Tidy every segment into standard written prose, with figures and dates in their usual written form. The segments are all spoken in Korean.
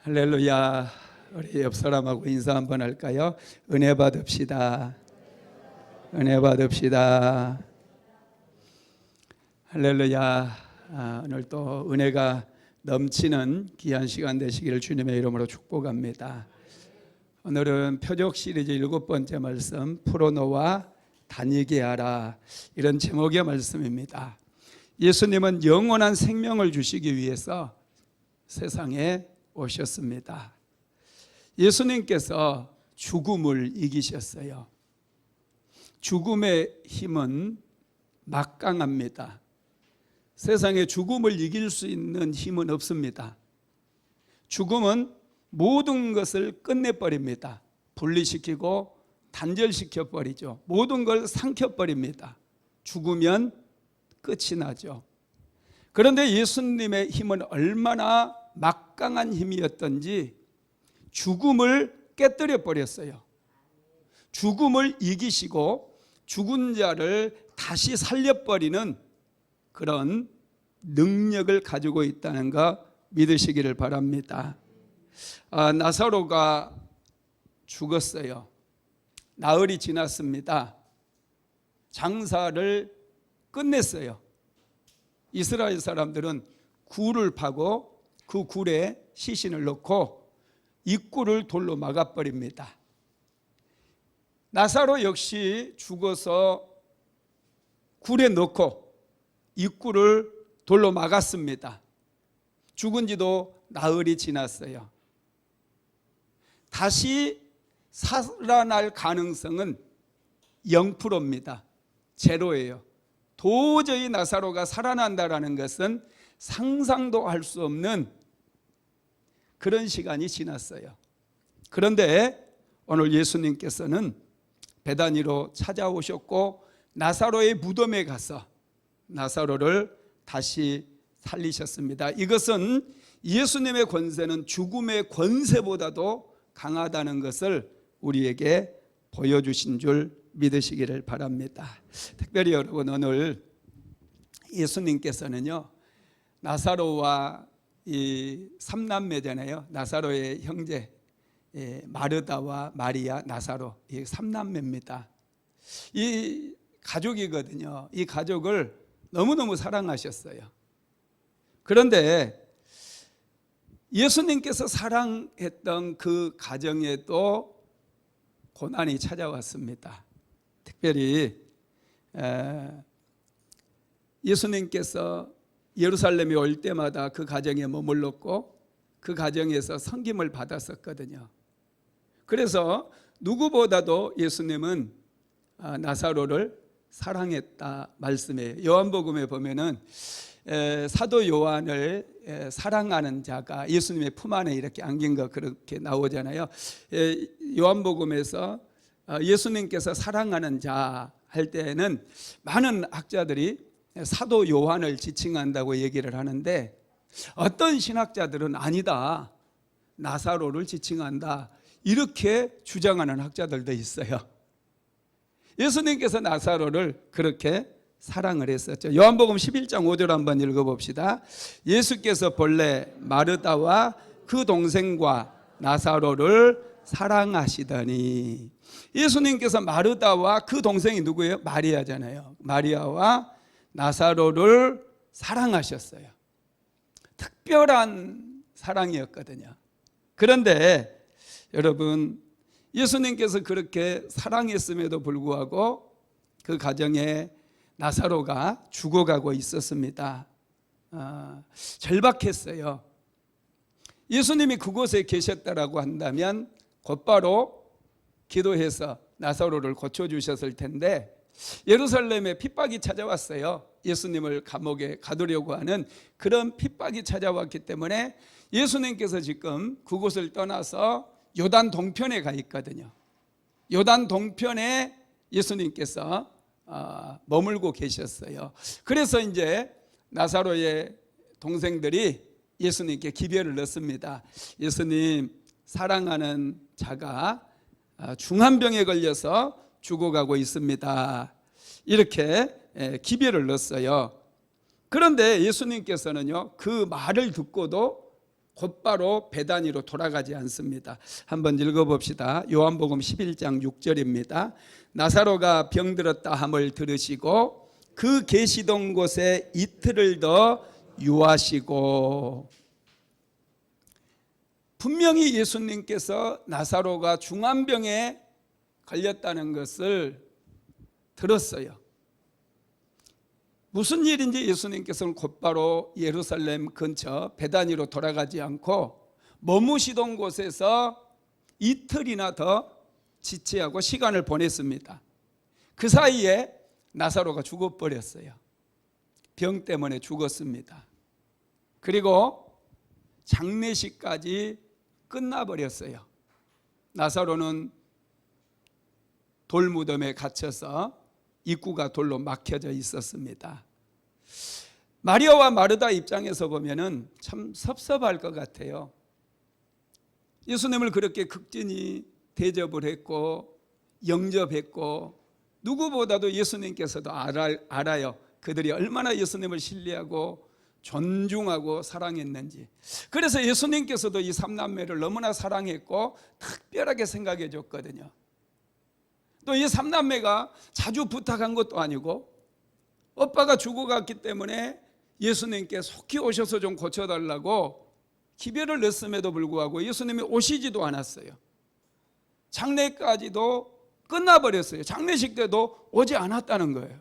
할렐루야. 우리 옆 사람하고 인사 한번 할까요? 은혜 받읍시다. 은혜 받읍시다. 할렐루야. 오늘 또 은혜가 넘치는 귀한 시간 되시기를 주님의 이름으로 축복합니다. 오늘은 표적 시리즈 7번째 말씀, 풀어놓아 다니게 하라, 이런 제목의 말씀입니다. 예수님은 영원한 생명을 주시기 위해서 세상에 오셨습니다. 예수님께서 죽음을 이기셨어요. 죽음의 힘은 막강합니다. 세상에 죽음을 이길 수 있는 힘은 없습니다. 죽음은 모든 것을 끝내버립니다. 분리시키고 단절시켜버리죠. 모든 걸 삼켜버립니다. 죽으면 끝이 나죠. 그런데 예수님의 힘은 얼마나 막강한 힘이었던지 죽음을 깨뜨려 버렸어요. 죽음을 이기시고 죽은 자를 다시 살려버리는 그런 능력을 가지고 있다는 거 믿으시기를 바랍니다. 나사로가 죽었어요. 나흘이 지났습니다. 장사를 끝냈어요. 이스라엘 사람들은 굴을 파고 그 굴에 시신을 넣고 입구를 돌로 막아버립니다. 나사로 역시 죽어서 굴에 넣고 입구를 돌로 막았습니다. 죽은 지도 나흘이 지났어요. 다시 살아날 가능성은 0%입니다. 제로예요. 도저히 나사로가 살아난다라는 것은 상상도 할 수 없는 그런 시간이 지났어요. 그런데 오늘 예수님께서는 베다니로 찾아오셨고 나사로의 무덤에 가서 나사로를 다시 살리셨습니다. 이것은 예수님의 권세는 죽음의 권세보다도 강하다는 것을 우리에게 보여주신 줄 믿으시기를 바랍니다. 특별히 여러분, 오늘 예수님께서는요, 나사로와 이 3남매잖아요. 나사로의 형제 마르다와 마리아, 나사로, 이 3남매입니다. 이 가족이거든요. 이 가족을 너무너무 사랑하셨어요. 그런데 예수님께서 사랑했던 그 가정에도 고난이 찾아왔습니다. 특별히 예수님께서 예루살렘에 올 때마다 그 가정에 머물렀고 그 가정에서 섬김을 받았었거든요. 그래서 누구보다도 예수님은 나사로를 사랑했다 말씀이에요. 요한복음에 보면은 사도 요한을 사랑하는 자가 예수님의 품 안에 이렇게 안긴 거 그렇게 나오잖아요. 요한복음에서 예수님께서 사랑하는 자 할 때는 많은 학자들이 사도 요한을 지칭한다고 얘기를 하는데, 어떤 신학자들은 아니다, 나사로를 지칭한다, 이렇게 주장하는 학자들도 있어요. 예수님께서 나사로를 그렇게 사랑을 했었죠. 요한복음 11장 5절 한번 읽어봅시다. 예수께서 본래 마르다와 그 동생과 나사로를 사랑하시더니, 예수님께서 마르다와 그 동생이 누구예요? 마리아잖아요. 마리아와 나사로를 사랑하셨어요. 특별한 사랑이었거든요. 그런데 여러분, 예수님께서 그렇게 사랑했음에도 불구하고 그 가정에 나사로가 죽어가고 있었습니다. 절박했어요. 예수님이 그곳에 계셨다라고 한다면 곧바로 기도해서 나사로를 고쳐주셨을 텐데, 예루살렘에 핍박이 찾아왔어요. 예수님을 감옥에 가두려고 하는 그런 핍박이 찾아왔기 때문에 예수님께서 지금 그곳을 떠나서 요단 동편에 가 있거든요. 요단 동편에 예수님께서 머물고 계셨어요. 그래서 이제 나사로의 동생들이 예수님께 기별을 넣습니다. 예수님, 사랑하는 자가 중한 병에 걸려서 죽어가고 있습니다. 이렇게 기별을 넣었어요. 그런데 예수님께서는요, 그 말을 듣고도 곧바로 베다니로 돌아가지 않습니다. 한번 읽어봅시다. 요한복음 11장 6절입니다. 나사로가 병들었다 함을 들으시고 그 계시던 곳에 이틀을 더 유하시고. 분명히 예수님께서 나사로가 중환병에 걸렸다는 것을 들었어요. 무슨 일인지 예수님께서는 곧바로 예루살렘 근처 베다니로 돌아가지 않고 머무시던 곳에서 이틀이나 더 지체하고 시간을 보냈습니다. 그 사이에 나사로가 죽어버렸어요. 병 때문에 죽었습니다. 그리고 장례식까지 끝나버렸어요. 나사로는 돌무덤에 갇혀서 입구가 돌로 막혀져 있었습니다. 마리아와 마르다 입장에서 보면은 참 섭섭할 것 같아요. 예수님을 그렇게 극진히 대접을 했고 영접했고 누구보다도 예수님께서도 알아요. 그들이 얼마나 예수님을 신뢰하고 존중하고 사랑했는지. 그래서 예수님께서도 이 삼남매를 너무나 사랑했고 특별하게 생각해 줬거든요. 또 이 삼남매가 자주 부탁한 것도 아니고 오빠가 죽어갔기 때문에 예수님께 속히 오셔서 좀 고쳐달라고 기별을 냈음에도 불구하고 예수님이 오시지도 않았어요. 장례까지도 끝나버렸어요. 장례식 때도 오지 않았다는 거예요.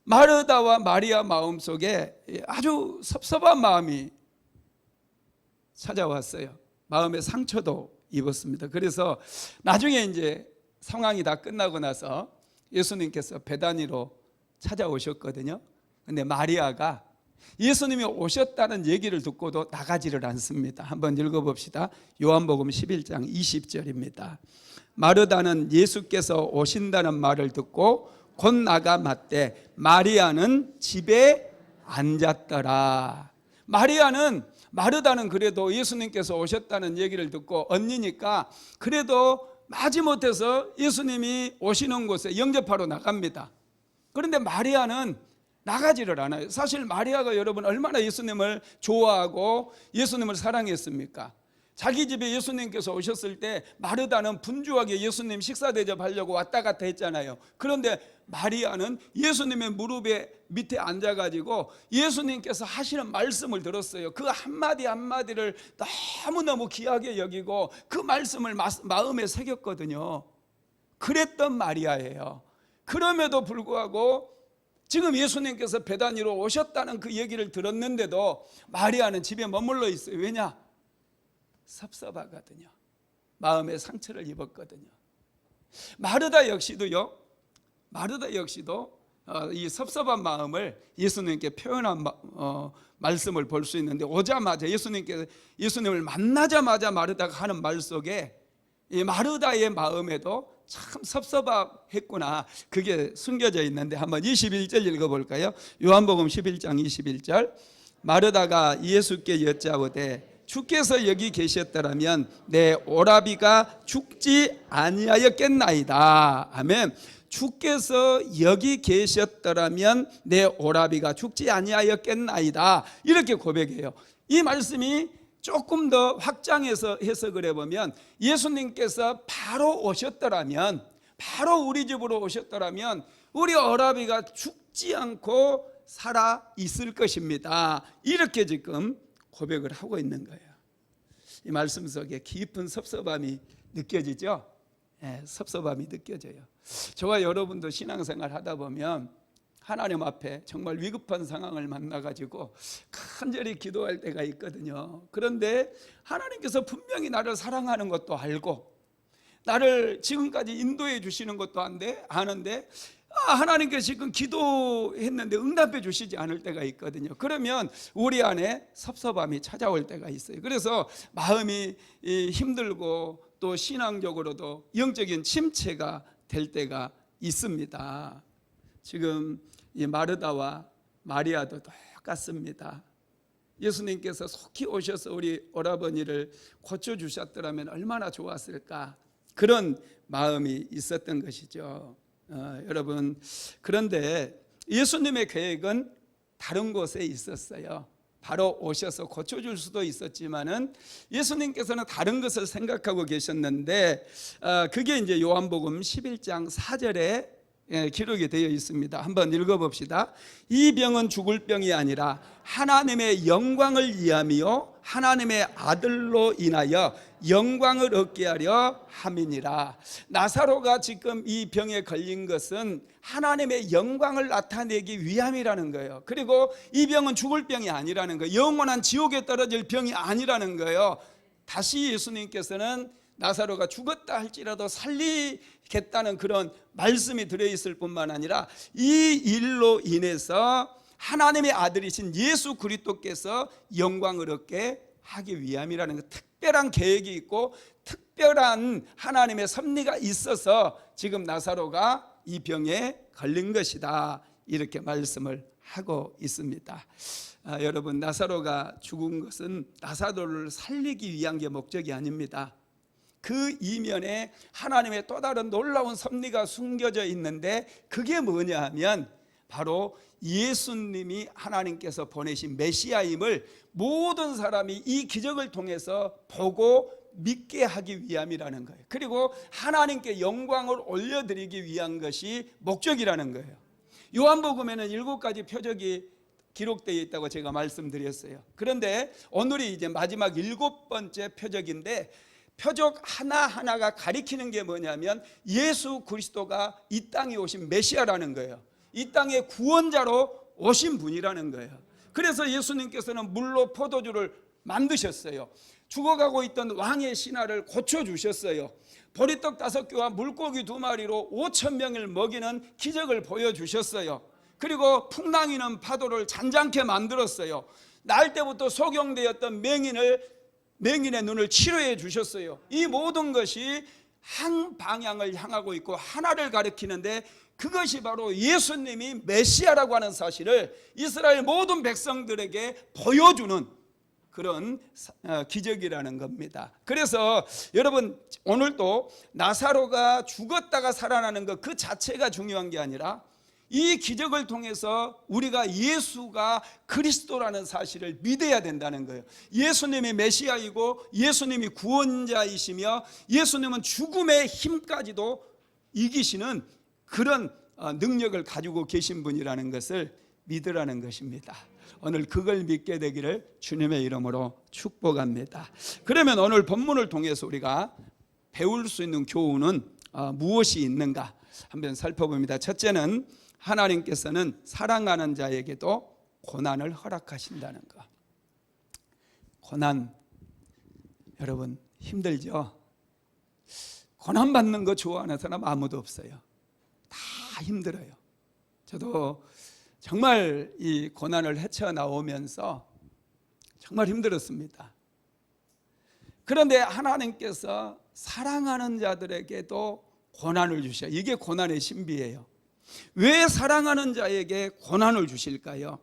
마르다와 마리아 마음속에 아주 섭섭한 마음이 찾아왔어요. 마음의 상처도 입었습니다. 그래서 나중에 이제 상황이 다 끝나고 나서 예수님께서 베다니로 찾아오셨거든요. 근데 마리아가 예수님이 오셨다는 얘기를 듣고도 나가지를 않습니다. 한번 읽어봅시다. 요한복음 11장 20절입니다. 마르다는 예수께서 오신다는 말을 듣고 곧 나가 맞되 마리아는 집에 앉았더라. 마르다는 그래도 예수님께서 오셨다는 얘기를 듣고 언니니까 그래도 마지못해서 예수님이 오시는 곳에 영접하러 나갑니다. 그런데 마리아는 나가지를 않아요. 사실 마리아가 여러분 얼마나 예수님을 좋아하고 예수님을 사랑했습니까? 자기 집에 예수님께서 오셨을 때 마르다는 분주하게 예수님 식사 대접하려고 왔다 갔다 했잖아요. 그런데 마리아는 예수님의 무릎에 밑에 앉아가지고 예수님께서 하시는 말씀을 들었어요. 그 한마디 한마디를 너무너무 귀하게 여기고 그 말씀을 마음에 새겼거든요. 그랬던 마리아예요. 그럼에도 불구하고 지금 예수님께서 베다니로 오셨다는 그 얘기를 들었는데도 마리아는 집에 머물러 있어요. 왜냐? 섭섭하거든요. 마음의 상처를 입었거든요. 마르다 역시도 이 섭섭한 마음을 예수님께 표현한 말씀을 볼 수 있는데 오자마자 예수님을 만나자마자 마르다가 하는 말 속에 이 마르다의 마음에도 참 섭섭했구나 그게 숨겨져 있는데 한번 21절 읽어볼까요? 요한복음 11장 21절 마르다가 예수께 여짜오되 주께서 여기 계셨더라면 내 오라비가 죽지 아니하였겠나이다. 아멘. 주께서 여기 계셨더라면 내 오라비가 죽지 아니하였겠나이다. 이렇게 고백해요. 이 말씀이 조금 더 확장해서 해석을 해보면 예수님께서 바로 오셨더라면 바로 우리 집으로 오셨더라면 우리 오라비가 죽지 않고 살아 있을 것입니다. 이렇게 지금 고백을 하고 있는 거예요. 이 말씀 속에 깊은 섭섭함이 느껴지죠? 네, 섭섭함이 느껴져요. 저와 여러분도 신앙생활 하다 보면 하나님 앞에 정말 위급한 상황을 만나가지고 간절히 기도할 때가 있거든요. 그런데 하나님께서 분명히 나를 사랑하는 것도 알고 나를 지금까지 인도해 주시는 것도 아는데 하나님께서 지금 기도했는데 응답해 주시지 않을 때가 있거든요. 그러면 우리 안에 섭섭함이 찾아올 때가 있어요. 그래서 마음이 힘들고 또 신앙적으로도 영적인 침체가 될 때가 있습니다. 지금 이 마르다와 마리아도 똑같습니다. 예수님께서 속히 오셔서 우리 오라버니를 고쳐주셨더라면 얼마나 좋았을까 그런 마음이 있었던 것이죠. 여러분 그런데 예수님의 계획은 다른 곳에 있었어요. 바로 오셔서 고쳐줄 수도 있었지만은 예수님께서는 다른 것을 생각하고 계셨는데 그게 이제 요한복음 11장 4절에 기록이 되어 있습니다. 한번 읽어봅시다. 이 병은 죽을 병이 아니라 하나님의 영광을 위함이요 하나님의 아들로 인하여 영광을 얻게 하려 함이니라. 나사로가 지금 이 병에 걸린 것은 하나님의 영광을 나타내기 위함이라는 거예요. 그리고 이 병은 죽을 병이 아니라는 거예요. 영원한 지옥에 떨어질 병이 아니라는 거예요. 다시 예수님께서는 나사로가 죽었다 할지라도 살리겠다는 그런 말씀이 들어있을 뿐만 아니라 이 일로 인해서 하나님의 아들이신 예수 그리스도께서 영광을 얻게 하기 위함이라는 특별한 계획이 있고 특별한 하나님의 섭리가 있어서 지금 나사로가 이 병에 걸린 것이다, 이렇게 말씀을 하고 있습니다. 여러분, 나사로가 죽은 것은 나사로를 살리기 위한 게 목적이 아닙니다. 그 이면에 하나님의 또 다른 놀라운 섭리가 숨겨져 있는데 그게 뭐냐 하면 바로 예수님이 하나님께서 보내신 메시아임을 모든 사람이 이 기적을 통해서 보고 믿게 하기 위함이라는 거예요. 그리고 하나님께 영광을 올려드리기 위한 것이 목적이라는 거예요. 요한복음에는 7가지 표적이 기록되어 있다고 제가 말씀드렸어요. 그런데 오늘이 이제 마지막 7번째 표적인데 표적 하나하나가 가리키는 게 뭐냐면 예수 그리스도가 이 땅에 오신 메시아라는 거예요. 이 땅의 구원자로 오신 분이라는 거예요. 그래서 예수님께서는 물로 포도주를 만드셨어요. 죽어가고 있던 왕의 신하를 고쳐주셨어요. 보리떡 5개와 물고기 2마리로 5,000명을 먹이는 기적을 보여주셨어요. 그리고 풍랑이는 파도를 잔잔케 만들었어요. 날 때부터 소경되었던 맹인의 눈을 치료해 주셨어요. 이 모든 것이 한 방향을 향하고 있고 하나를 가리키는데 그것이 바로 예수님이 메시아라고 하는 사실을 이스라엘 모든 백성들에게 보여주는 그런 기적이라는 겁니다. 그래서 여러분, 오늘도 나사로가 죽었다가 살아나는 것 그 자체가 중요한 게 아니라 이 기적을 통해서 우리가 예수가 그리스도라는 사실을 믿어야 된다는 거예요. 예수님이 메시아이고 예수님이 구원자이시며 예수님은 죽음의 힘까지도 이기시는 그런 능력을 가지고 계신 분이라는 것을 믿으라는 것입니다. 오늘 그걸 믿게 되기를 주님의 이름으로 축복합니다. 그러면 오늘 본문을 통해서 우리가 배울 수 있는 교훈은 무엇이 있는가 한번 살펴봅니다. 첫째는 하나님께서는 사랑하는 자에게도 고난을 허락하신다는 것. 고난, 여러분 힘들죠? 고난 받는 거 좋아하는 사람 아무도 없어요. 다 힘들어요. 저도 정말 이 고난을 헤쳐나오면서 정말 힘들었습니다. 그런데 하나님께서 사랑하는 자들에게도 고난을 주셔요. 이게 고난의 신비예요. 왜 사랑하는 자에게 고난을 주실까요?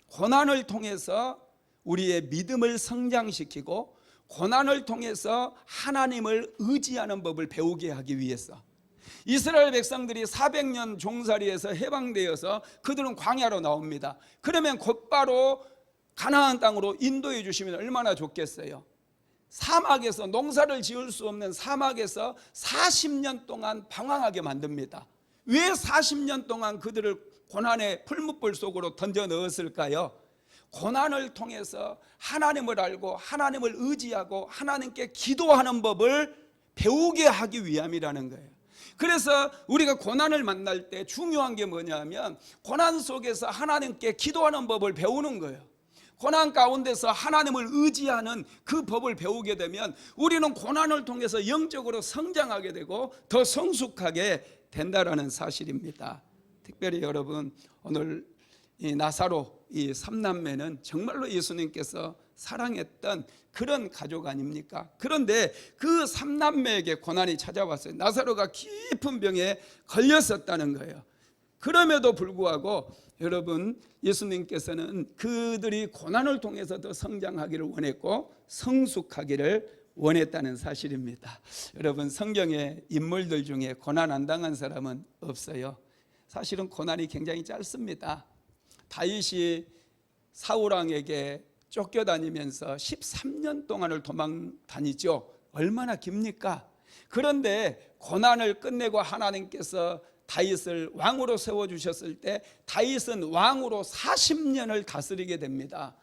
고난을 통해서 우리의 믿음을 성장시키고 고난을 통해서 하나님을 의지하는 법을 배우게 하기 위해서. 이스라엘 백성들이 400년 종살이에서 해방되어서 그들은 광야로 나옵니다. 그러면 곧바로 가나안 땅으로 인도해 주시면 얼마나 좋겠어요. 사막에서 농사를 지을 수 없는 사막에서 40년 동안 방황하게 만듭니다. 왜 40년 동안 그들을 고난의 풀무불 속으로 던져 넣었을까요? 고난을 통해서 하나님을 알고 하나님을 의지하고 하나님께 기도하는 법을 배우게 하기 위함이라는 거예요. 그래서 우리가 고난을 만날 때 중요한 게 뭐냐면 고난 속에서 하나님께 기도하는 법을 배우는 거예요. 고난 가운데서 하나님을 의지하는 그 법을 배우게 되면 우리는 고난을 통해서 영적으로 성장하게 되고 더 성숙하게 된다라는 사실입니다. 특별히 여러분, 오늘 이 나사로 이 3남매는 정말로 예수님께서 사랑했던 그런 가족 아닙니까? 그런데 그 3남매에게 고난이 찾아왔어요. 나사로가 깊은 병에 걸렸었다는 거예요. 그럼에도 불구하고 여러분, 예수님께서는 그들이 고난을 통해서 더 성장하기를 원했고 성숙하기를 원했다는 사실입니다. 여러분, 성경의 인물들 중에 고난 안 당한 사람은 없어요. 사실은 고난이 굉장히 짧습니다. 다윗이 사울왕에게 쫓겨다니면서 13년 동안을 도망 다니죠. 얼마나 깁니까? 그런데 고난을 끝내고 하나님께서 다윗을 왕으로 세워주셨을 때 다윗은 왕으로 40년을 다스리게 됩니다.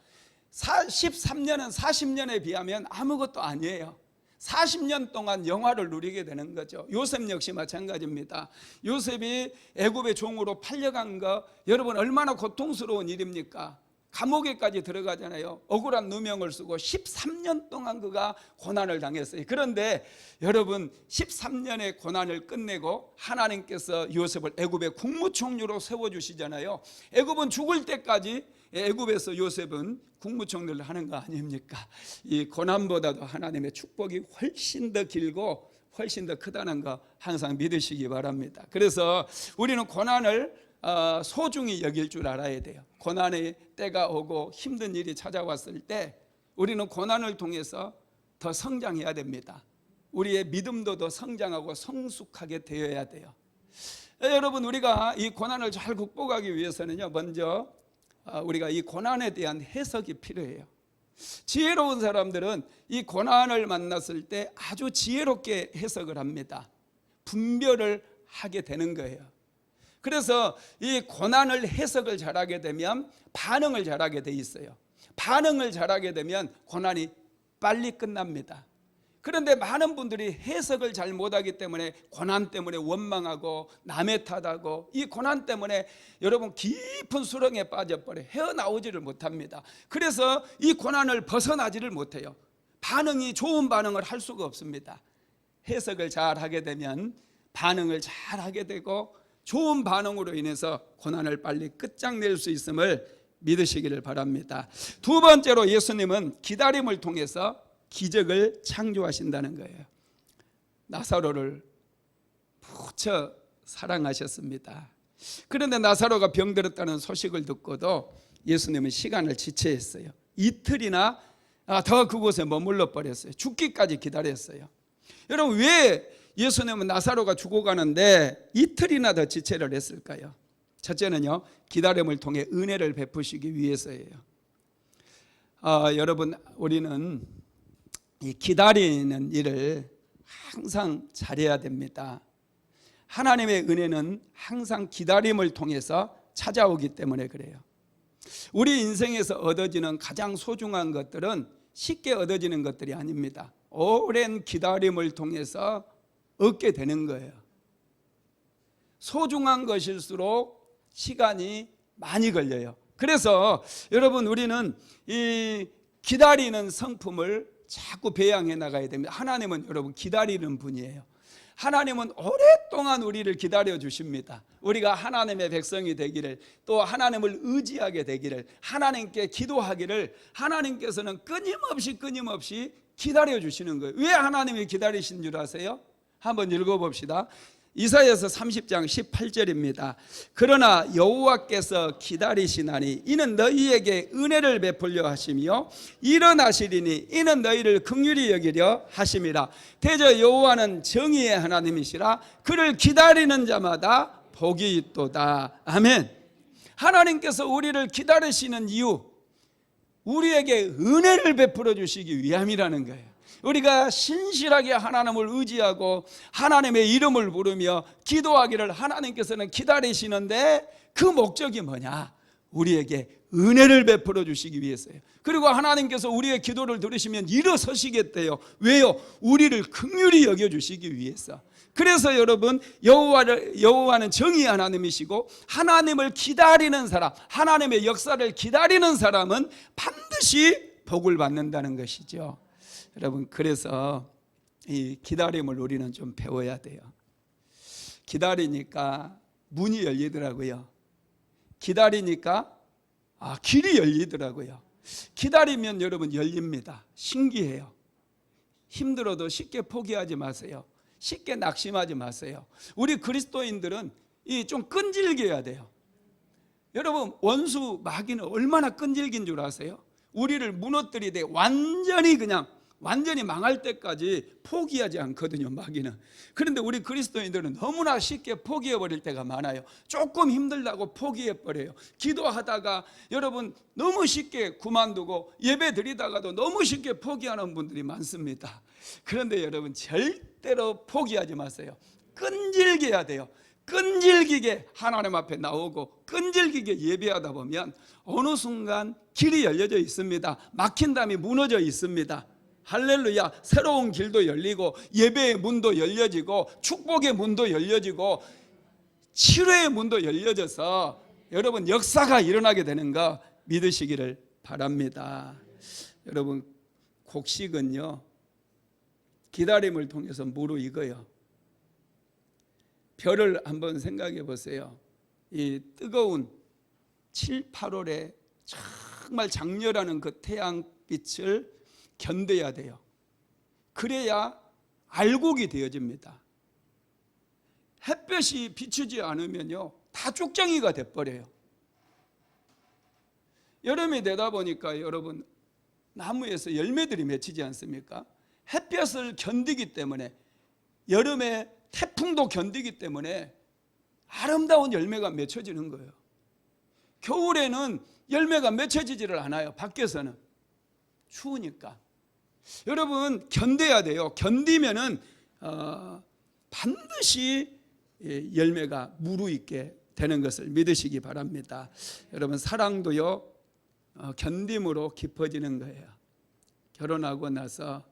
13년은 40년에 비하면 아무것도 아니에요. 40년 동안 영화를 누리게 되는 거죠. 요셉 역시 마찬가지입니다. 요셉이 애굽의 종으로 팔려간 거 여러분 얼마나 고통스러운 일입니까? 감옥에까지 들어가잖아요. 억울한 누명을 쓰고 13년 동안 그가 고난을 당했어요. 그런데 여러분 13년의 고난을 끝내고 하나님께서 요셉을 애굽의 국무총리로 세워주시잖아요. 애굽은 죽을 때까지 애굽에서 요셉은 국무총리를 하는 거 아닙니까? 이 고난보다도 하나님의 축복이 훨씬 더 길고 훨씬 더 크다는 거 항상 믿으시기 바랍니다. 그래서 우리는 고난을 소중히 여길 줄 알아야 돼요. 고난의 때가 오고 힘든 일이 찾아왔을 때 우리는 고난을 통해서 더 성장해야 됩니다. 우리의 믿음도 더 성장하고 성숙하게 되어야 돼요. 여러분 우리가 이 고난을 잘 극복하기 위해서는요, 먼저 우리가 이 고난에 대한 해석이 필요해요. 지혜로운 사람들은 이 고난을 만났을 때 아주 지혜롭게 해석을 합니다. 분별을 하게 되는 거예요. 그래서 이 고난을 해석을 잘하게 되면 반응을 잘하게 돼 있어요. 반응을 잘하게 되면 고난이 빨리 끝납니다. 그런데 많은 분들이 해석을 잘 못하기 때문에 고난 때문에 원망하고 남의 탓하고 이 고난 때문에 여러분 깊은 수렁에 빠져버려 헤어나오지를 못합니다. 그래서 이 고난을 벗어나지를 못해요. 반응이 좋은 반응을 할 수가 없습니다. 해석을 잘 하게 되면 반응을 잘 하게 되고 좋은 반응으로 인해서 고난을 빨리 끝장낼 수 있음을 믿으시기를 바랍니다. 두 번째로 예수님은 기다림을 통해서 기적을 창조하신다는 거예요. 나사로를 무척 사랑하셨습니다. 그런데 나사로가 병들었다는 소식을 듣고도 예수님은 시간을 지체했어요. 이틀이나 더 그곳에 머물러 버렸어요. 죽기까지 기다렸어요. 여러분 왜 예수님은 나사로가 죽어가는데 이틀이나 더 지체를 했을까요? 첫째는요, 기다림을 통해 은혜를 베푸시기 위해서예요. 여러분 우리는 이 기다리는 일을 항상 잘해야 됩니다. 하나님의 은혜는 항상 기다림을 통해서 찾아오기 때문에 그래요. 우리 인생에서 얻어지는 가장 소중한 것들은 쉽게 얻어지는 것들이 아닙니다. 오랜 기다림을 통해서 얻게 되는 거예요. 소중한 것일수록 시간이 많이 걸려요. 그래서 여러분 우리는 이 기다리는 성품을 자꾸 배양해 나가야 됩니다. 하나님은 여러분 기다리는 분이에요. 하나님은 오랫동안 우리를 기다려 주십니다. 우리가 하나님의 백성이 되기를, 또 하나님을 의지하게 되기를, 하나님께 기도하기를 하나님께서는 끊임없이 기다려 주시는 거예요. 왜 하나님이 기다리신 줄 아세요? 한번 읽어봅시다. 이사야서 30장 18절입니다. 그러나 여호와께서 기다리시나니 이는 너희에게 은혜를 베풀려 하시며 일어나시리니 이는 너희를 긍휼히 여기려 하심이라. 대저 여호와는 정의의 하나님이시라. 그를 기다리는 자마다 복이 있도다. 아멘. 하나님께서 우리를 기다리시는 이유, 우리에게 은혜를 베풀어 주시기 위함이라는 거예요. 우리가 신실하게 하나님을 의지하고 하나님의 이름을 부르며 기도하기를 하나님께서는 기다리시는데 그 목적이 뭐냐? 우리에게 은혜를 베풀어 주시기 위해서예요. 그리고 하나님께서 우리의 기도를 들으시면 일어서시겠대요. 왜요? 우리를 긍휼히 여겨주시기 위해서. 그래서 여러분 여호와는 정의의 하나님이시고 하나님을 기다리는 사람, 하나님의 역사를 기다리는 사람은 반드시 복을 받는다는 것이죠. 여러분 그래서 이 기다림을 우리는 좀 배워야 돼요. 기다리니까 문이 열리더라고요. 기다리니까 길이 열리더라고요. 기다리면 여러분 열립니다. 신기해요. 힘들어도 쉽게 포기하지 마세요. 쉽게 낙심하지 마세요. 우리 그리스도인들은 좀 끈질겨야 돼요. 여러분 원수 마귀는 얼마나 끈질긴 줄 아세요? 우리를 무너뜨리되 완전히 그냥 완전히 망할 때까지 포기하지 않거든요, 마귀는. 그런데 우리 그리스도인들은 너무나 쉽게 포기해버릴 때가 많아요. 조금 힘들다고 포기해버려요. 기도하다가 여러분 너무 쉽게 그만두고 예배 드리다가도 너무 쉽게 포기하는 분들이 많습니다. 그런데 여러분 절대로 포기하지 마세요. 끈질게 해야 돼요. 끈질기게 하나님 앞에 나오고 끈질기게 예배하다 보면 어느 순간 길이 열려져 있습니다. 막힌 담이 무너져 있습니다. 할렐루야. 새로운 길도 열리고 예배의 문도 열려지고 축복의 문도 열려지고 치료의 문도 열려져서 여러분 역사가 일어나게 되는 거 믿으시기를 바랍니다. 여러분 곡식은요 기다림을 통해서 무르익어요. 별을 한번 생각해 보세요. 이 뜨거운 7, 8월에 정말 장렬하는 그 태양빛을 견뎌야 돼요. 그래야 알곡이 되어집니다. 햇볕이 비추지 않으면요 다 쪽장이가 돼버려요. 여름이 되다 보니까 여러분 나무에서 열매들이 맺히지 않습니까? 햇볕을 견디기 때문에, 여름에 태풍도 견디기 때문에 아름다운 열매가 맺혀지는 거예요. 겨울에는 열매가 맺혀지지를 않아요. 밖에서는 추우니까. 여러분 견뎌야 돼요. 견디면은 반드시 열매가 무르익게 되는 것을 믿으시기 바랍니다. 여러분 사랑도요 견딤으로 깊어지는 거예요. 결혼하고 나서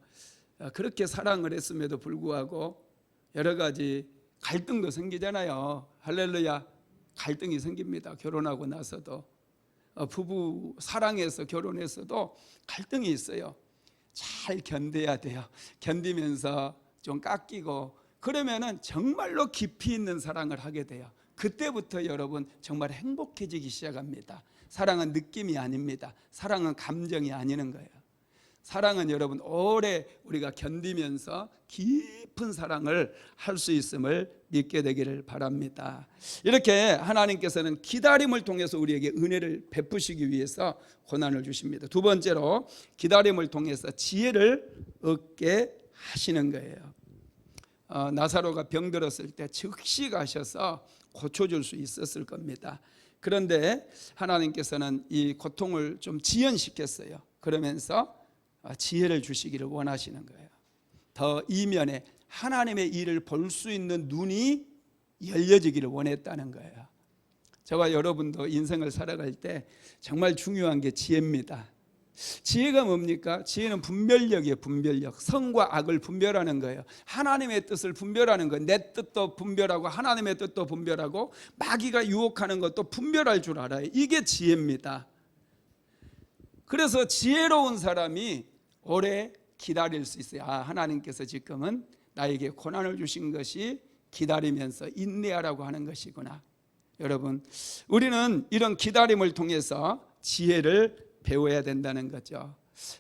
그렇게 사랑을 했음에도 불구하고 여러 가지 갈등도 생기잖아요. 할렐루야. 갈등이 생깁니다. 결혼하고 나서도 부부 사랑해서 결혼해서도 갈등이 있어요. 잘 견뎌야 돼요. 견디면서 좀 깎이고 그러면은 정말로 깊이 있는 사랑을 하게 돼요. 그때부터 여러분 정말 행복해지기 시작합니다. 사랑은 느낌이 아닙니다. 사랑은 감정이 아니는 거예요. 사랑은 여러분 오래 우리가 견디면서 깊은 사랑을 할 수 있음을 믿게 되기를 바랍니다. 이렇게 하나님께서는 기다림을 통해서 우리에게 은혜를 베푸시기 위해서 고난을 주십니다. 두 번째로 기다림을 통해서 지혜를 얻게 하시는 거예요. 나사로가 병들었을 때 즉시 가셔서 고쳐줄 수 있었을 겁니다. 그런데 하나님께서는 이 고통을 좀 지연시켰어요. 그러면서 지혜를 주시기를 원하시는 거예요. 더 이면에 하나님의 일을 볼 수 있는 눈이 열려지기를 원했다는 거예요. 저와 여러분도 인생을 살아갈 때 정말 중요한 게 지혜입니다. 지혜가 뭡니까? 지혜는 분별력이에요. 분별력. 선과 악을 분별하는 거예요. 하나님의 뜻을 분별하는 거예요. 내 뜻도 분별하고 하나님의 뜻도 분별하고 마귀가 유혹하는 것도 분별할 줄 알아요. 이게 지혜입니다. 그래서 지혜로운 사람이 오래 기다릴 수 있어요. 하나님께서 지금은 나에게 고난을 주신 것이 기다리면서 인내하라고 하는 것이구나. 여러분 우리는 이런 기다림을 통해서 지혜를 배워야 된다는 거죠.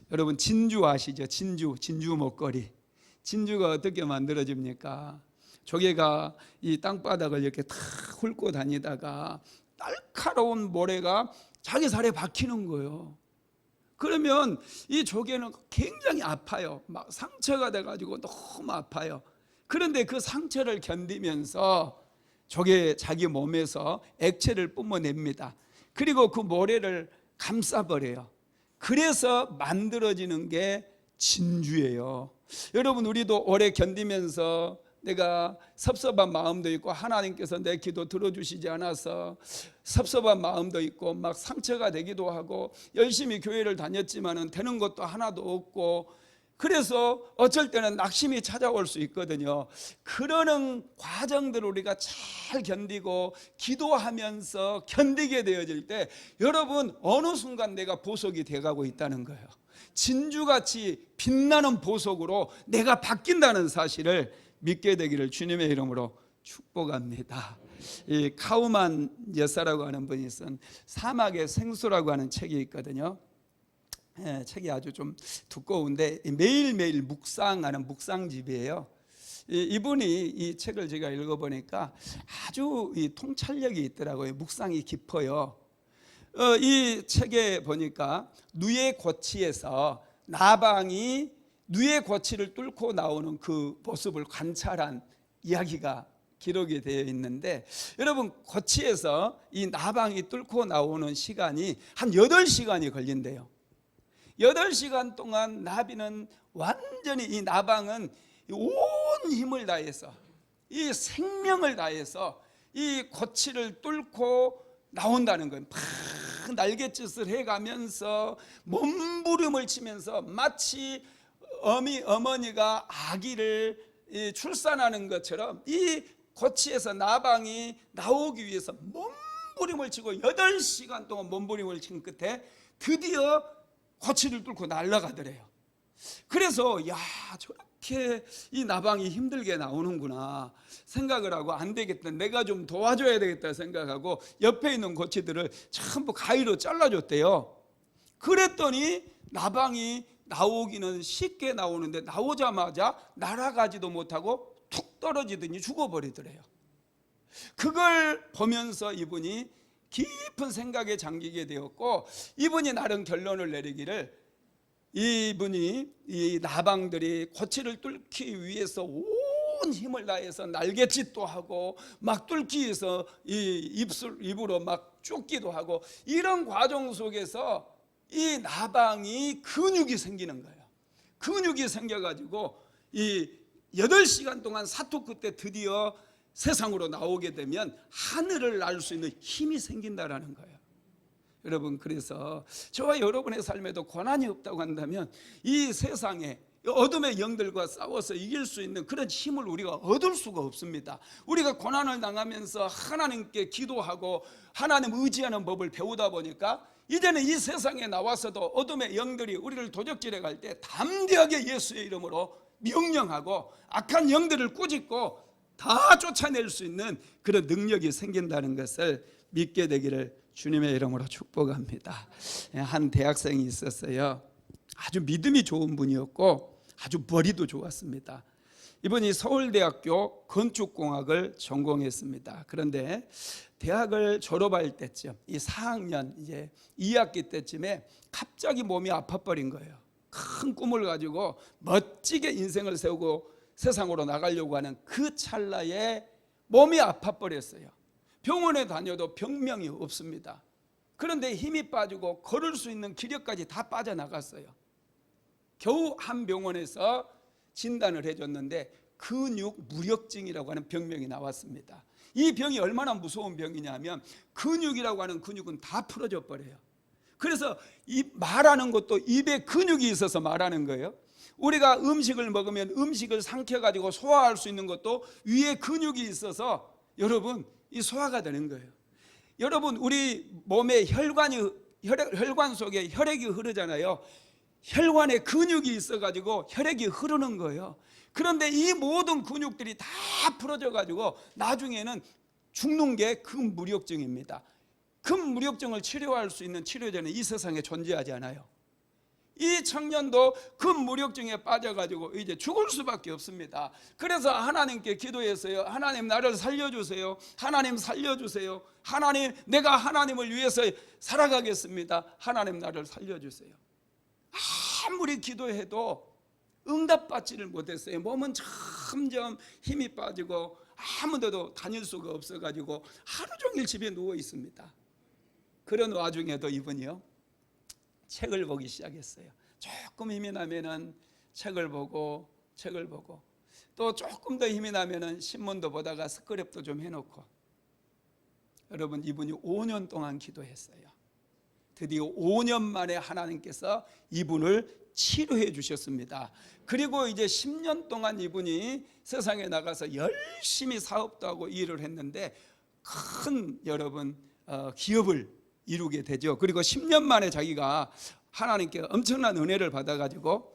여러분 진주 아시죠? 진주 목걸이. 진주가 어떻게 만들어집니까? 조개가 이 땅바닥을 이렇게 탁 훑고 다니다가 날카로운 모래가 자기 살에 박히는 거예요. 그러면 이 조개는 굉장히 아파요. 막 상처가 돼가지고 너무 아파요. 그런데 그 상처를 견디면서 조개 자기 몸에서 액체를 뿜어냅니다. 그리고 그 모래를 감싸버려요. 그래서 만들어지는 게 진주예요. 여러분 우리도 오래 견디면서 내가 섭섭한 마음도 있고 하나님께서 내 기도 들어주시지 않아서 섭섭한 마음도 있고 막 상처가 되기도 하고 열심히 교회를 다녔지만은 되는 것도 하나도 없고 그래서 어쩔 때는 낙심이 찾아올 수 있거든요. 그러는 과정들을 우리가 잘 견디고 기도하면서 견디게 되어질 때 여러분 어느 순간 내가 보석이 돼가고 있다는 거예요. 진주같이 빛나는 보석으로 내가 바뀐다는 사실을 믿게 되기를 주님의 이름으로 축복합니다. 이 카우만 여사라고 하는 분이 쓴 사막의 생수라고 하는 책이 있거든요. 책이 아주 좀 두꺼운데 매일매일 묵상하는 묵상집이에요. 이분이 이 책을 제가 읽어보니까 아주 이 통찰력이 있더라고요. 묵상이 깊어요. 이 책에 보니까 누에 고치에서 나방이 누의 거치를 뚫고 나오는 그 모습을 관찰한 이야기가 기록이 되어 있는데, 여러분 거치에서 이 나방이 뚫고 나오는 시간이 한 8시간이 걸린대요. 8시간 동안 나비는 완전히, 이 나방은 온 힘을 다해서, 이 생명을 다해서 이 거치를 뚫고 나온다는 거예요. 막 날갯짓을 해가면서 몸부림을 치면서 마치 어머니가 아기를 출산하는 것처럼 이 거치에서 나방이 나오기 위해서 몸부림을 치고 8시간 동안 몸부림을 친 끝에 드디어 거치를 뚫고 날아가더래요. 그래서 야, 저렇게 이 나방이 힘들게 나오는구나 생각을 하고, 안 되겠다, 내가 좀 도와줘야 되겠다 생각하고 옆에 있는 거치들을 전부 가위로 잘라줬대요. 그랬더니 나방이 나오기는 쉽게 나오는데 나오자마자 날아가지도 못하고 툭 떨어지더니 죽어버리더래요. 그걸 보면서 이분이 깊은 생각에 잠기게 되었고, 이분이 나름 결론을 내리기를, 이분이 이 나방들이 거치를 뚫기 위해서 온 힘을 다해서 날갯짓도 하고 막 뚫기 위해서 이 입으로 막 쫓기도 하고, 이런 과정 속에서 이 나방이 근육이 생기는 거예요. 근육이 생겨가지고 이 8시간 동안 사투 끝에 드디어 세상으로 나오게 되면 하늘을 날 수 있는 힘이 생긴다라는 거예요. 여러분, 그래서 저와 여러분의 삶에도 고난이 없다고 한다면 이 세상에 어둠의 영들과 싸워서 이길 수 있는 그런 힘을 우리가 얻을 수가 없습니다. 우리가 고난을 당하면서 하나님께 기도하고 하나님 의지하는 법을 배우다 보니까 이제는 이 세상에 나와서도 어둠의 영들이 우리를 도적질해 갈 때 담대하게 예수의 이름으로 명령하고 악한 영들을 꾸짖고 다 쫓아낼 수 있는 그런 능력이 생긴다는 것을 믿게 되기를 주님의 이름으로 축복합니다. 한 대학생이 있었어요. 아주 믿음이 좋은 분이었고 아주 머리도 좋았습니다. 이분이 서울대학교 건축공학을 전공했습니다. 그런데 대학을 졸업할 때쯤, 이 4학년 이제 2학기 때쯤에 갑자기 몸이 아파버린 거예요. 큰 꿈을 가지고 멋지게 인생을 세우고 세상으로 나가려고 하는 그 찰나에 몸이 아파버렸어요. 병원에 다녀도 병명이 없습니다. 그런데 힘이 빠지고 걸을 수 있는 기력까지 다 빠져나갔어요. 겨우 한 병원에서 진단을 해줬는데 근육 무력증이라고 하는 병명이 나왔습니다. 이 병이 얼마나 무서운 병이냐면 근육이라고 하는 근육은 다 풀어져 버려요. 그래서 말하는 것도 입에 근육이 있어서 말하는 거예요. 우리가 음식을 먹으면 음식을 삼켜가지고 소화할 수 있는 것도 위에 근육이 있어서 여러분 이 소화가 되는 거예요. 여러분, 우리 몸에 혈관 속에 혈액이 흐르잖아요. 혈관에 근육이 있어가지고 혈액이 흐르는 거예요. 그런데 이 모든 근육들이 다 풀어져가지고 나중에는 죽는 게 근무력증입니다. 근무력증을 치료할 수 있는 치료제는 이 세상에 존재하지 않아요. 이 청년도 근무력증에 빠져가지고 이제 죽을 수밖에 없습니다. 그래서 하나님께 기도했어요. 하나님, 나를 살려주세요. 하나님, 살려주세요. 하나님, 내가 하나님을 위해서 살아가겠습니다. 하나님, 나를 살려주세요. 아무리 기도해도 응답받지를 못했어요. 몸은 점점 힘이 빠지고 아무데도 다닐 수가 없어가지고 하루 종일 집에 누워 있습니다. 그런 와중에도 이분이요, 책을 보기 시작했어요. 조금 힘이 나면은 책을 보고 또 조금 더 힘이 나면은 신문도 보다가 스크랩도 좀 해놓고. 여러분, 이분이 5년 동안 기도했어요. 드디어 5년 만에 하나님께서 이분을 치료해 주셨습니다. 그리고 이제 10년 동안 이분이 세상에 나가서 열심히 사업도 하고 일을 했는데 큰 여러분 기업을 이루게 되죠. 그리고 10년 만에 자기가 하나님께 엄청난 은혜를 받아가지고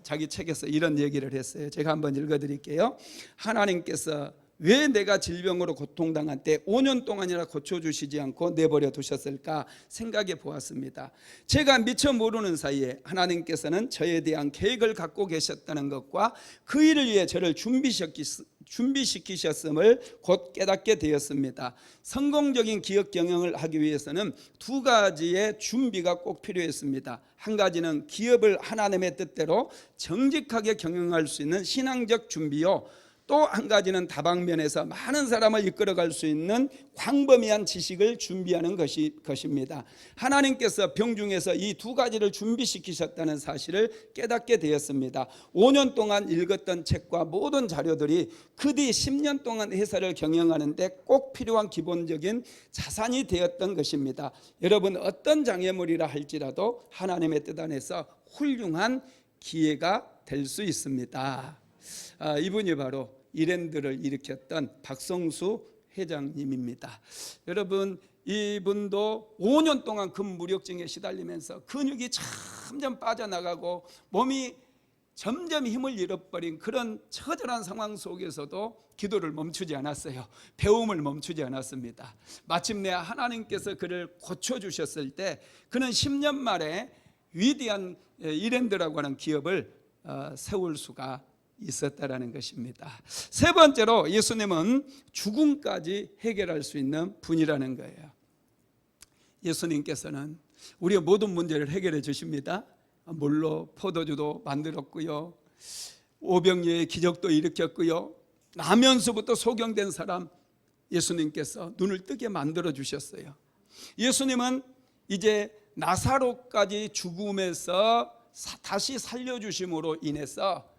자기 책에서 이런 얘기를 했어요. 제가 한번 읽어드릴게요. 하나님께서 왜 내가 질병으로 고통당한 때 5년 동안이나 고쳐주시지 않고 내버려 두셨을까 생각해 보았습니다. 제가 미처 모르는 사이에 하나님께서는 저에 대한 계획을 갖고 계셨다는 것과 그 일을 위해 저를 준비시키셨음을 곧 깨닫게 되었습니다. 성공적인 기업 경영을 하기 위해서는 두 가지의 준비가 꼭 필요했습니다. 한 가지는 기업을 하나님의 뜻대로 정직하게 경영할 수 있는 신앙적 준비요, 또 한 가지는 다방면에서 많은 사람을 이끌어갈 수 있는 광범위한 지식을 준비하는 것입니다. 하나님께서 병중에서 이 두 가지를 준비시키셨다는 사실을 깨닫게 되었습니다. 5년 동안 읽었던 책과 모든 자료들이 그 뒤 10년 동안 회사를 경영하는데 꼭 필요한 기본적인 자산이 되었던 것입니다. 여러분, 어떤 장애물이라 할지라도 하나님의 뜻 안에서 훌륭한 기회가 될 수 있습니다. 이분이 바로 이랜드를 일으켰던 박성수 회장님입니다. 여러분, 이분도 5년 동안 근무력증에 시달리면서 근육이 점점 빠져나가고 몸이 점점 힘을 잃어버린 그런 처절한 상황 속에서도 기도를 멈추지 않았어요. 배움을 멈추지 않았습니다. 마침내 하나님께서 그를 고쳐주셨을 때 그는 10년 만에 위대한 이랜드라고 하는 기업을 세울 수가 있었다라는 것입니다. 세 번째로, 예수님은 죽음까지 해결할 수 있는 분이라는 거예요. 예수님께서는 우리의 모든 문제를 해결해 주십니다. 물로 포도주도 만들었고요, 오병이어의 기적도 일으켰고요, 나면서부터 소경된 사람 예수님께서 눈을 뜨게 만들어 주셨어요. 예수님은 이제 나사로까지 죽음에서 다시 살려주심으로 인해서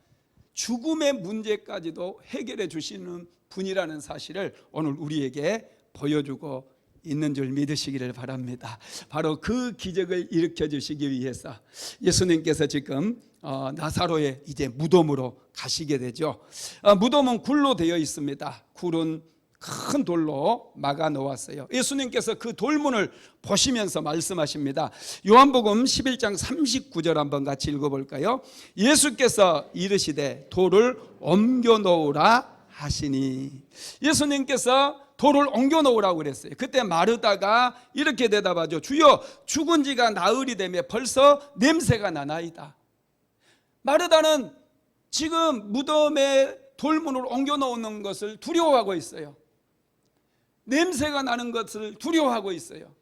죽음의 문제까지도 해결해 주시는 분이라는 사실을 오늘 우리에게 보여주고 있는 줄 믿으시기를 바랍니다. 바로 그 기적을 일으켜 주시기 위해서 예수님께서 지금 나사로의 이제 무덤으로 가시게 되죠. 무덤은 굴로 되어 있습니다. 굴은 큰 돌로 막아 놓았어요. 예수님께서 그 돌문을 보시면서 말씀하십니다. 요한복음 11장 39절 한번 같이 읽어볼까요? 예수께서 이르시되 돌을 옮겨 놓으라 하시니, 예수님께서 돌을 옮겨 놓으라고 그랬어요. 그때 마르다가 이렇게 대답하죠. 주여, 죽은 지가 나흘이 되며 벌써 냄새가 나나이다. 마르다는 지금 무덤에 돌문을 옮겨 놓는 것을 두려워하고 있어요. 냄새가 나는 것을 두려워하고 있어요.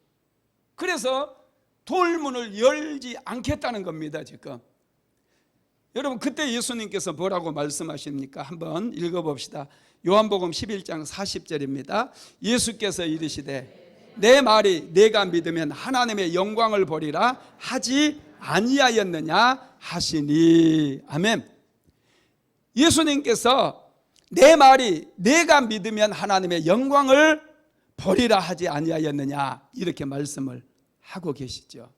그래서 돌문을 열지 않겠다는 겁니다. 지금 여러분, 그때 예수님께서 뭐라고 말씀하십니까? 한번 읽어봅시다. 요한복음 11장 40절입니다. 예수께서 이르시되 내 말이 내가 믿으면 하나님의 영광을 보리라 하지 아니하였느냐 하시니. 아멘. 예수님께서 내 말이 내가 믿으면 하나님의 영광을 보리라 하지 아니하였느냐, 이렇게 말씀을 하고 계시죠.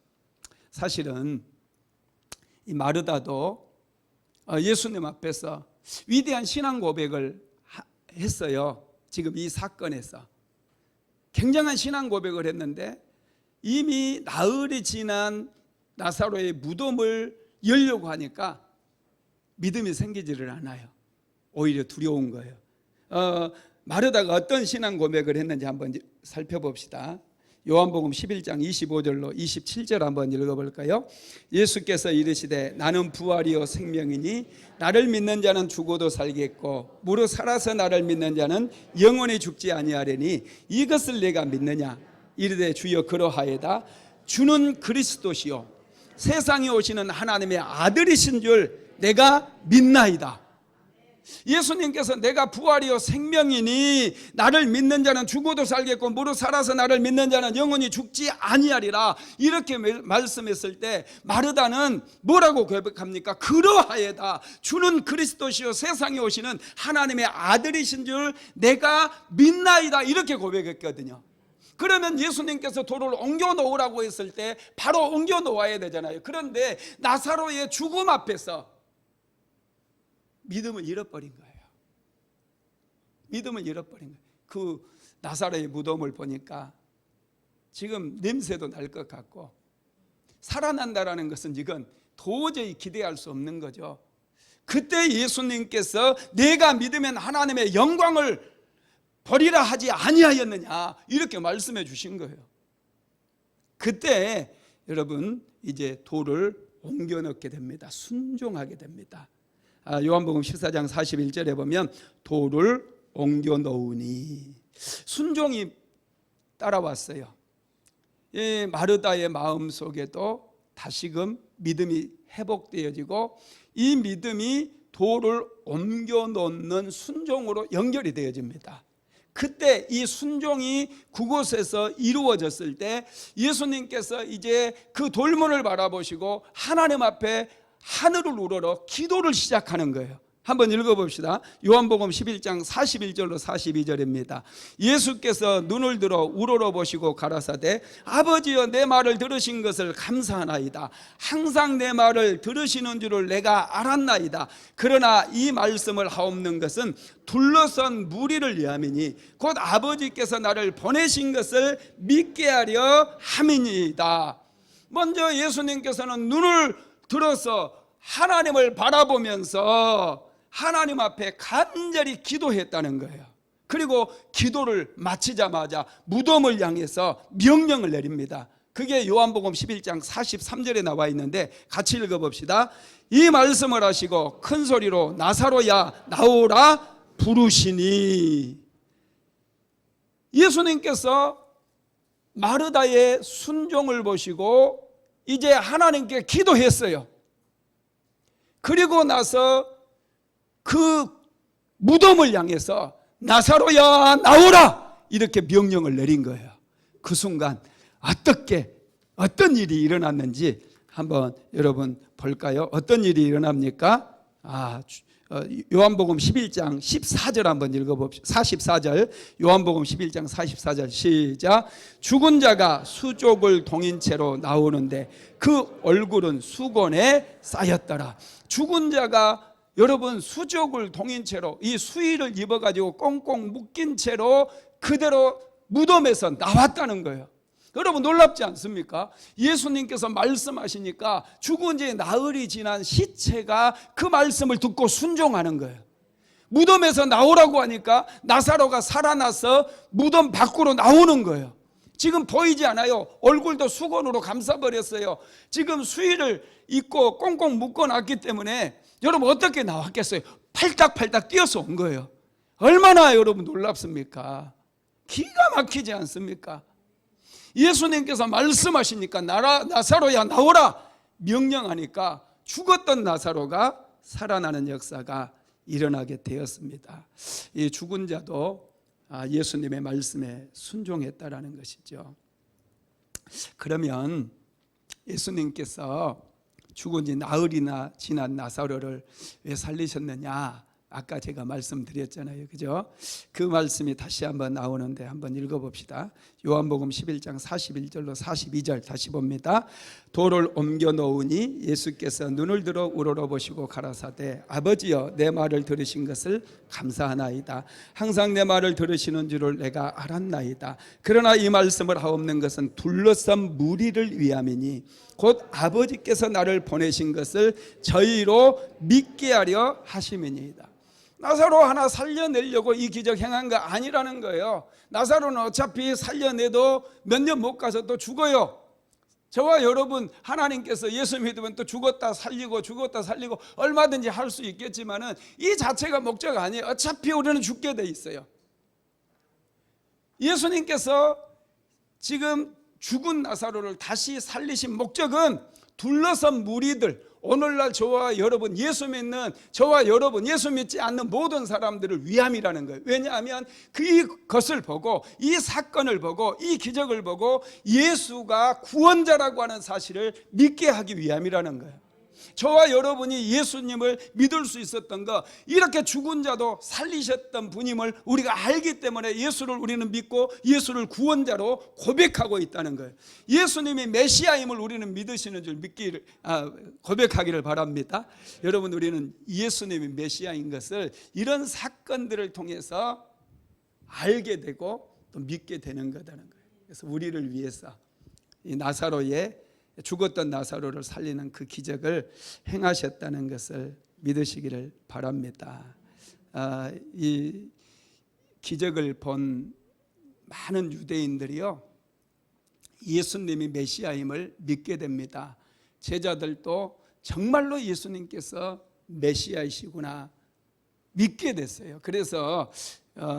사실은 이 마르다도 예수님 앞에서 위대한 신앙 고백을 했어요. 지금 이 사건에서 굉장한 신앙 고백을 했는데 이미 나흘이 지난 나사로의 무덤을 열려고 하니까 믿음이 생기지를 않아요. 오히려 두려운 거예요. 마르다가 어떤 신앙 고백을 했는지 한번 살펴봅시다. 요한복음 11장 25절로 27절 한번 읽어볼까요? 예수께서 이르시되 나는 부활이요 생명이니 나를 믿는 자는 죽어도 살겠고 무릇 살아서 나를 믿는 자는 영원히 죽지 아니하리니 이것을 내가 믿느냐? 이르되 주여 그러하이다. 주는 그리스도시요 세상에 오시는 하나님의 아들이신 줄 내가 믿나이다. 예수님께서 내가 부활이요 생명이니 나를 믿는 자는 죽어도 살겠고 무릇 살아서 나를 믿는 자는 영원히 죽지 아니하리라, 이렇게 말씀했을 때 마르다는 뭐라고 고백합니까? 그러하여다. 주는 그리스도시요 세상에 오시는 하나님의 아들이신 줄 내가 믿나이다, 이렇게 고백했거든요. 그러면 예수님께서 돌을 옮겨 놓으라고 했을 때 바로 옮겨 놓아야 되잖아요. 그런데 나사로의 죽음 앞에서 믿음을 잃어버린 거예요. 믿음을 잃어버린 거예요. 그 나사로의 무덤을 보니까 지금 냄새도 날 것 같고 살아난다라는 것은 이건 도저히 기대할 수 없는 거죠. 그때 예수님께서 내가 믿으면 하나님의 영광을 버리라 하지 아니하였느냐, 이렇게 말씀해 주신 거예요. 그때 여러분 이제 돌을 옮겨 넣게 됩니다. 순종하게 됩니다. 요한복음 14장 41절에 보면 돌을 옮겨 놓으니 순종이 따라왔어요. 이 마르다의 마음속에도 다시금 믿음이 회복되어지고 이 믿음이 돌을 옮겨 놓는 순종으로 연결이 되어집니다. 그때 이 순종이 그곳에서 이루어졌을 때 예수님께서 이제 그 돌문을 바라보시고 하나님 앞에 하늘을 우러러 기도를 시작하는 거예요. 한번 읽어봅시다. 요한복음 11장 41절로 42절입니다. 예수께서 눈을 들어 우러러 보시고 가라사대 아버지여 내 말을 들으신 것을 감사하나이다. 항상 내 말을 들으시는 줄을 내가 알았나이다. 그러나 이 말씀을 하옵는 것은 둘러선 무리를 위함이니 곧 아버지께서 나를 보내신 것을 믿게 하려 함이니이다. 먼저 예수님께서는 눈을 들어서 하나님을 바라보면서 하나님 앞에 간절히 기도했다는 거예요. 그리고 기도를 마치자마자 무덤을 향해서 명령을 내립니다. 그게 요한복음 11장 43절에 나와 있는데 같이 읽어봅시다. 이 말씀을 하시고 큰 소리로 나사로야 나오라 부르시니 예수님께서 마르다의 순종을 보시고 이제 하나님께 기도했어요. 그리고 나서 그 무덤을 향해서 나사로야 나오라 이렇게 명령을 내린 거예요. 그 순간 어떤 일이 일어났는지 한번 여러분 볼까요? 어떤 일이 일어납니까? 요한복음 11장 14절 한번 읽어봅시다. 44절 요한복음 11장 44절 시작. 죽은 자가 수족을 동인 채로 나오는데 그 얼굴은 수건에 쌓였더라. 죽은 자가 여러분 수족을 동인 채로 이 수의를 입어가지고 꽁꽁 묶인 채로 그대로 무덤에서 나왔다는 거예요. 여러분 놀랍지 않습니까? 예수님께서 말씀하시니까 죽은 지 나흘이 지난 시체가 그 말씀을 듣고 순종하는 거예요. 무덤에서 나오라고 하니까 나사로가 살아나서 무덤 밖으로 나오는 거예요. 지금 보이지 않아요. 얼굴도 수건으로 감싸버렸어요. 지금 수의를 입고 꽁꽁 묶어놨기 때문에 여러분 어떻게 나왔겠어요? 팔딱팔딱 뛰어서 온 거예요. 얼마나 여러분 놀랍습니까? 기가 막히지 않습니까? 예수님께서 말씀하시니까 나사로야 나오라 명령하니까 죽었던 나사로가 살아나는 역사가 일어나게 되었습니다. 이 죽은 자도 예수님의 말씀에 순종했다라는 것이죠. 그러면 예수님께서 죽은 지 나흘이나 지난 나사로를 왜 살리셨느냐? 아까 제가 말씀드렸잖아요. 그죠? 그 말씀이 다시 한번 나오는데 한번 읽어봅시다. 요한복음 11장 41절로 42절 다시 봅니다. 돌을 옮겨 놓으니 예수께서 눈을 들어 우러러 보시고 가라사대 아버지여 내 말을 들으신 것을 감사하나이다. 항상 내 말을 들으시는 줄을 내가 알았나이다. 그러나 이 말씀을 하옵는 것은 둘러싼 무리를 위함이니 곧 아버지께서 나를 보내신 것을 저희로 믿게 하려 하심이니이다. 나사로 하나 살려내려고 이 기적 행한 거 아니라는 거예요. 나사로는 어차피 살려내도 몇 년 못 가서 또 죽어요. 저와 여러분 하나님께서 예수 믿으면 또 죽었다 살리고 얼마든지 할 수 있겠지만은 이 자체가 목적 아니에요. 어차피 우리는 죽게 돼 있어요. 예수님께서 지금 죽은 나사로를 다시 살리신 목적은 둘러선 무리들, 오늘날 저와 여러분 예수 믿는 저와 여러분 예수 믿지 않는 모든 사람들을 위함이라는 거예요. 왜냐하면 그것을 보고 이 사건을 보고 이 기적을 보고 예수가 구원자라고 하는 사실을 믿게 하기 위함이라는 거예요. 저와 여러분이 예수님을 믿을 수 있었던 거 이렇게 죽은 자도 살리셨던 분임을 우리가 알기 때문에 예수를 우리는 믿고 예수를 구원자로 고백하고 있다는 거예요. 예수님이 메시아임을 우리는 믿으시는 줄 고백하기를 바랍니다. 여러분 우리는 예수님이 메시아인 것을 이런 사건들을 통해서 알게 되고 또 믿게 되는 거다는 거예요. 그래서 우리를 위해서 이 죽었던 나사로를 살리는 그 기적을 행하셨다는 것을 믿으시기를 바랍니다. 이 기적을 본 많은 유대인들이요 예수님이 메시아임을 믿게 됩니다. 제자들도 정말로 예수님께서 메시아이시구나 믿게 됐어요. 그래서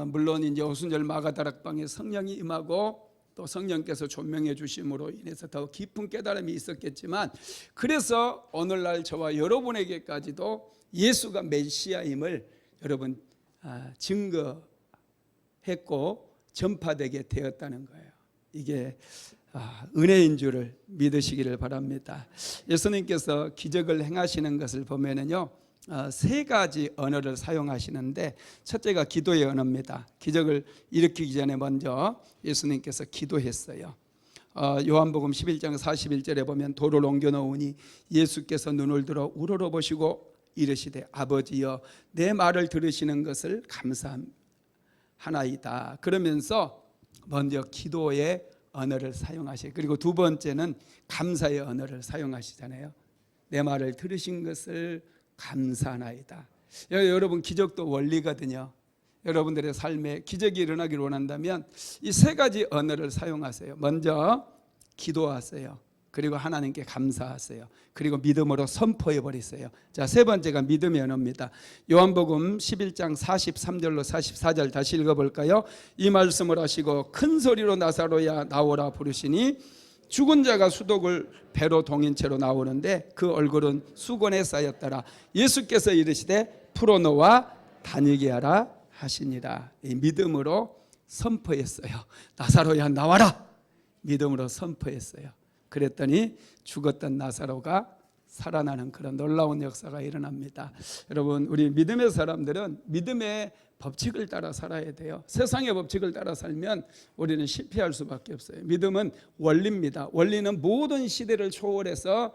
물론 이제 오순절 마가다락방에 성령이 임하고 또 성령께서 조명해 주심으로 인해서 더 깊은 깨달음이 있었겠지만, 그래서 오늘날 저와 여러분에게까지도 예수가 메시아임을 여러분 증거했고 전파되게 되었다는 거예요. 이게 은혜인 줄을 믿으시기를 바랍니다. 예수님께서 기적을 행하시는 것을 보면은요, 세 가지 언어를 사용하시는데, 첫째가 기도의 언어입니다. 기적을 일으키기 전에 먼저 예수님께서 기도했어요. 요한복음 11장 41절에 보면 돌을 옮겨 놓으니 예수께서 눈을 들어 우러러보시고 이르시되 아버지여 내 말을 들으시는 것을 감사하나이다. 그러면서 먼저 기도의 언어를 사용하시고, 그리고 두 번째는 감사의 언어를 사용하시잖아요. 내 말을 들으신 것을 감사하나이다. 여러분, 기적도 원리거든요. 여러분들의 삶에 기적이 일어나기를 원한다면 이 세 가지 언어를 사용하세요. 먼저 기도하세요. 그리고 하나님께 감사하세요. 그리고 믿음으로 선포해 버리세요. 자, 세 번째가 믿음의 언어입니다. 요한복음 11장 43절로 44절 다시 읽어볼까요? 이 말씀을 하시고 큰 소리로 나사로야 나오라 부르시니 죽은 자가 수독을 배로 동인 채로 나오는데 그 얼굴은 수건에 쌓였더라. 예수께서 이르시되 풀어놓아 다니게 하라 하시니라. 이 믿음으로 선포했어요. 나사로야 나와라. 믿음으로 선포했어요. 그랬더니 죽었던 나사로가 살아나는 그런 놀라운 역사가 일어납니다. 여러분, 우리 믿음의 사람들은 믿음의 법칙을 따라 살아야 돼요. 세상의 법칙을 따라 살면 우리는 실패할 수밖에 없어요. 믿음은 원리입니다. 원리는 모든 시대를 초월해서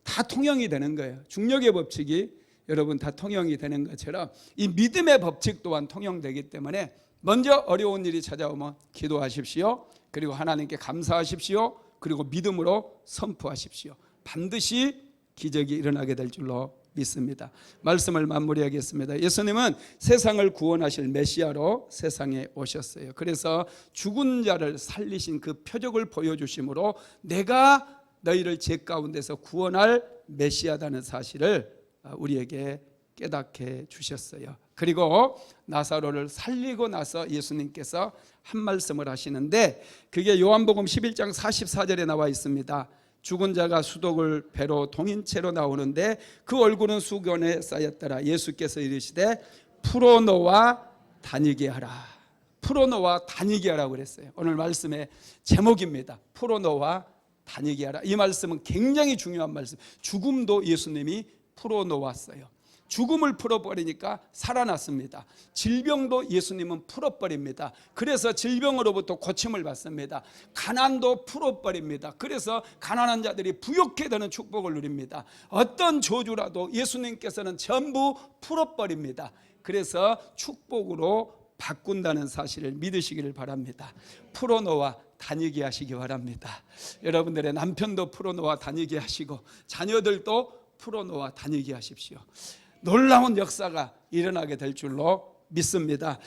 다 통용이 되는 거예요. 중력의 법칙이 여러분 다 통용이 되는 것처럼 이 믿음의 법칙 또한 통용되기 때문에 먼저 어려운 일이 찾아오면 기도하십시오. 그리고 하나님께 감사하십시오. 그리고 믿음으로 선포하십시오. 반드시 기적이 일어나게 될 줄로 믿습니다. 말씀을 마무리하겠습니다. 예수님은 세상을 구원하실 메시아로 세상에 오셨어요. 그래서 죽은 자를 살리신 그 표적을 보여주심으로 내가 너희를 죄 가운데서 구원할 메시아다는 사실을 우리에게 깨닫게 주셨어요. 그리고 나사로를 살리고 나서 예수님께서 한 말씀을 하시는데, 그게 요한복음 11장 44절에 나와 있습니다. 죽은 자가 수독을 배로 동인 채로 나오는데 그 얼굴은 수건에 쌓였더라. 예수께서 이르시되 풀어놓아 다니게 하라. 풀어놓아 다니게 하라고 그랬어요. 오늘 말씀의 제목입니다. 풀어놓아 다니게 하라. 이 말씀은 굉장히 중요한 말씀. 죽음도 예수님이 풀어놓았어요. 죽음을 풀어버리니까 살아났습니다. 질병도 예수님은 풀어버립니다. 그래서 질병으로부터 고침을 받습니다. 가난도 풀어버립니다. 그래서 가난한 자들이 부욕해 되는 축복을 누립니다. 어떤 저주라도 예수님께서는 전부 풀어버립니다. 그래서 축복으로 바꾼다는 사실을 믿으시기를 바랍니다. 풀어놓아 다니게 하시기 바랍니다. 여러분들의 남편도 풀어놓아 다니게 하시고 자녀들도 풀어놓아 다니게 하십시오. 놀라운 역사가 일어나게 될 줄로 믿습니다.